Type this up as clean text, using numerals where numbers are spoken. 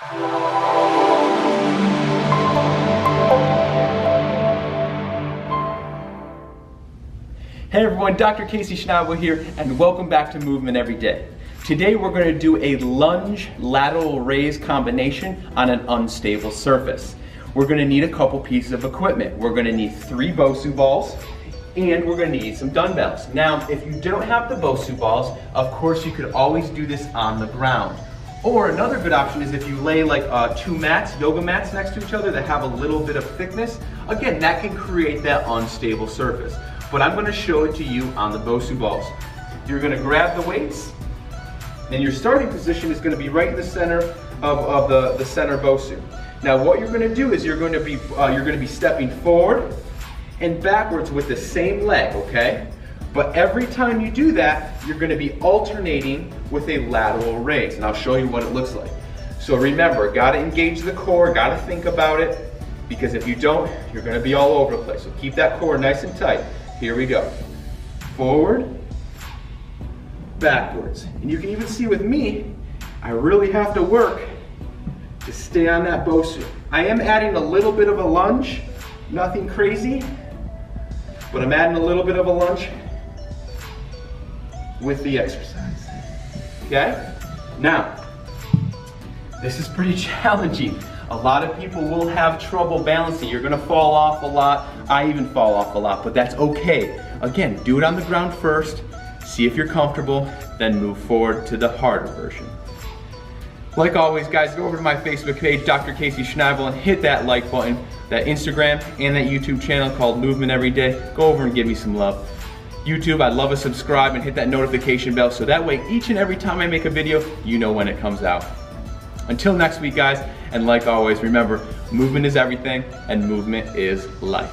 Hey everyone, Dr. Casey Schnabel here, and welcome back to Movement Every Day. Today we're going to do a lunge lateral raise combination on an unstable surface. We're going to need a couple pieces of equipment. We're going to need 3 Bosu balls, and we're going to need some dumbbells. Now, if you don't have the Bosu balls, of course you could always do this on the ground. Or another good option is if you lay like 2 mats, yoga mats next to each other that have a little bit of thickness. Again, that can create that unstable surface. But I'm going to show it to you on the Bosu balls. You're going to grab the weights, and your starting position is going to be right in the center of the center Bosu. Now what you're going to do is you're going to be stepping forward and backwards with the same leg, okay? But every time you do that, you're going to be alternating with a lateral raise, and I'll show you what it looks like. So remember, got to engage the core, got to think about it, because if you don't, you're going to be all over the place. So keep that core nice and tight. Here we go. Forward, backwards. And you can even see with me, I really have to work to stay on that Bosu. I am adding a little bit of a lunge, nothing crazy, but I'm adding a little bit of a lunge with the exercise. Okay? Now, this is pretty challenging. A lot of people will have trouble balancing. You're gonna fall off a lot. I even fall off a lot, but that's okay. Again, do it on the ground first, see if you're comfortable, then move forward to the harder version. Like always, guys, go over to my Facebook page, Dr. Casey Schnabel, and hit that like button, that Instagram, and that YouTube channel called Movement Every Day. Go over and give me some love. YouTube, I'd love a subscribe and hit that notification bell so that way each and every time I make a video, you know when it comes out. Until next week, guys, and like always, remember, movement is everything and movement is life.